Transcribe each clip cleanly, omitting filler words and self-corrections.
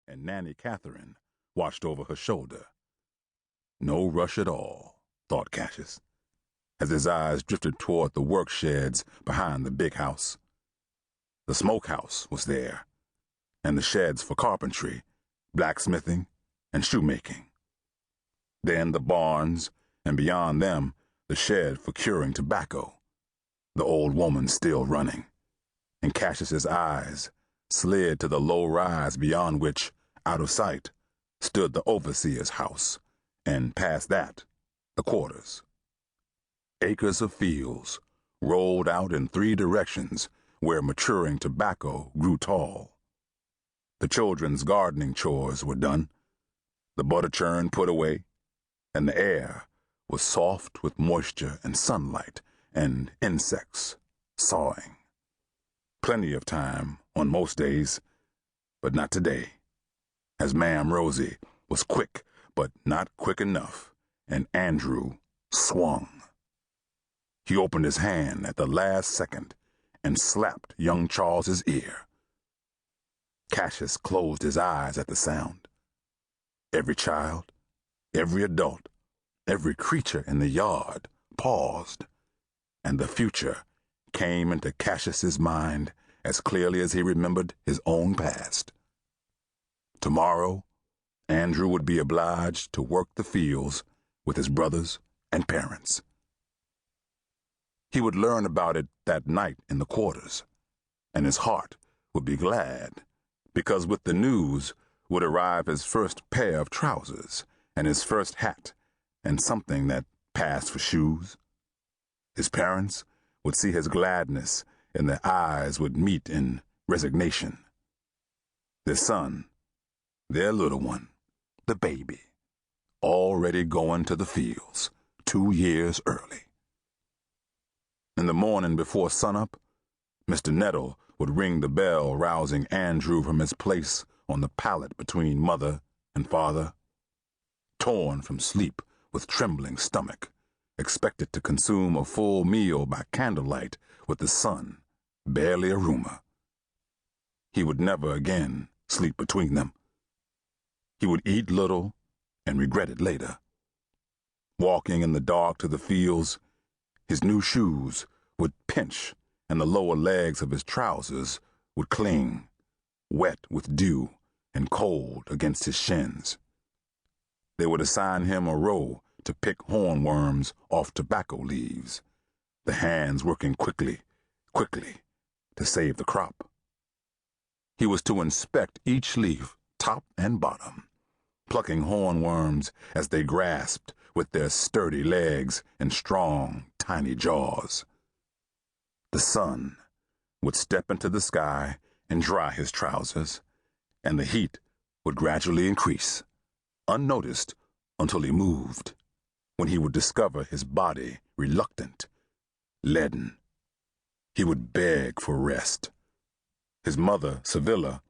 and Nanny Catherine watched over her shoulder. No rush at all, thought Cassius, as his eyes drifted toward the work sheds behind the big house. The smokehouse was there, and the sheds for carpentry, blacksmithing, and shoemaking. Then the barns, and beyond them, the shed for curing tobacco, the old woman still running, and Cassius's eyes slid to the low rise beyond which, out of sight, stood the overseer's house, and past that, the quarters. Acres of fields rolled out in 3 directions where maturing tobacco grew tall. The children's gardening chores were done, the butter churn put away, and the air was soft with moisture and sunlight and insects sawing. Plenty of time on most days, but not today, as Ma'am Rosie was quick but not quick enough, and Andrew swung. He opened his hand at the last second and slapped young Charles's ear. Cassius closed his eyes at the sound. Every child, every adult, every creature in the yard paused, and the future came into Cassius's mind as clearly as he remembered his own past. Tomorrow, Andrew would be obliged to work the fields with his brothers and parents. He would learn about it that night in the quarters, and his heart would be glad, because with the news would arrive his first pair of trousers and his first hat and something that passed for shoes. His parents would see his gladness, and their eyes would meet in resignation. Their son, their little one, the baby, already going to the fields 2 years early. In the morning before sunup, Mr. Nettle would ring the bell, rousing Andrew from his place on the pallet between mother and father. Torn from sleep with trembling stomach, expected to consume a full meal by candlelight with the sun barely a rumor. He would never again sleep between them. He would eat little and regret it later. Walking in the dark to the fields, his new shoes would pinch and the lower legs of his trousers would cling, wet with dew and cold against his shins. They would assign him a row to pick hornworms off tobacco leaves, the hands working quickly, to save the crop. He was to inspect each leaf, top and bottom, plucking hornworms as they grasped with their sturdy legs and strong, tiny jaws. The sun would step into the sky and dry his trousers, and the heat would gradually increase, unnoticed until he moved, when he would discover his body reluctant, leaden. He would beg for rest. His mother, Sevilla,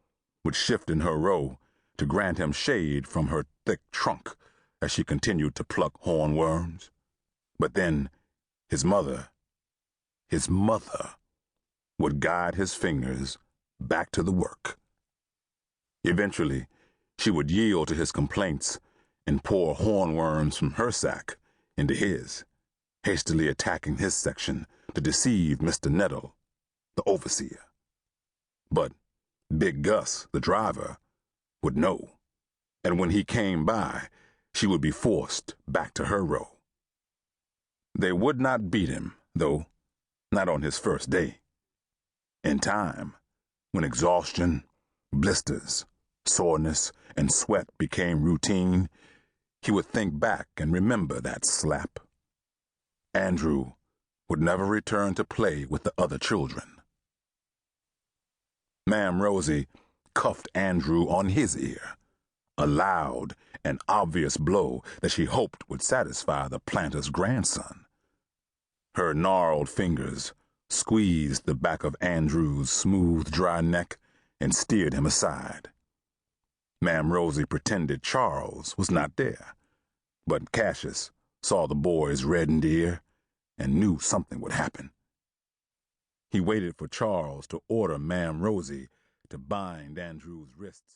would shift in her row to grant him shade from her thick trunk as she continued to pluck hornworms. But then his mother would guide his fingers back to the work. Eventually, she would yield to his complaints and pour hornworms from her sack into his, hastily attacking his section to deceive Mr. Nettle, the overseer. But Big Gus, the driver, would know, and when he came by, she would be forced back to her row. They would not beat him, though, not on his first day. In time, when exhaustion, blisters, soreness, and sweat became routine, he would think back and remember that slap. Andrew would never return to play with the other children. Ma'am Rosie cuffed Andrew on his ear, a loud and obvious blow that she hoped would satisfy the planter's grandson. Her gnarled fingers squeezed the back of Andrew's smooth, dry neck and steered him aside. Ma'am Rosie pretended Charles was not there, but Cassius saw the boy's reddened ear and knew something would happen. He waited for Charles to order Ma'am Rosie to bind Andrew's wrists.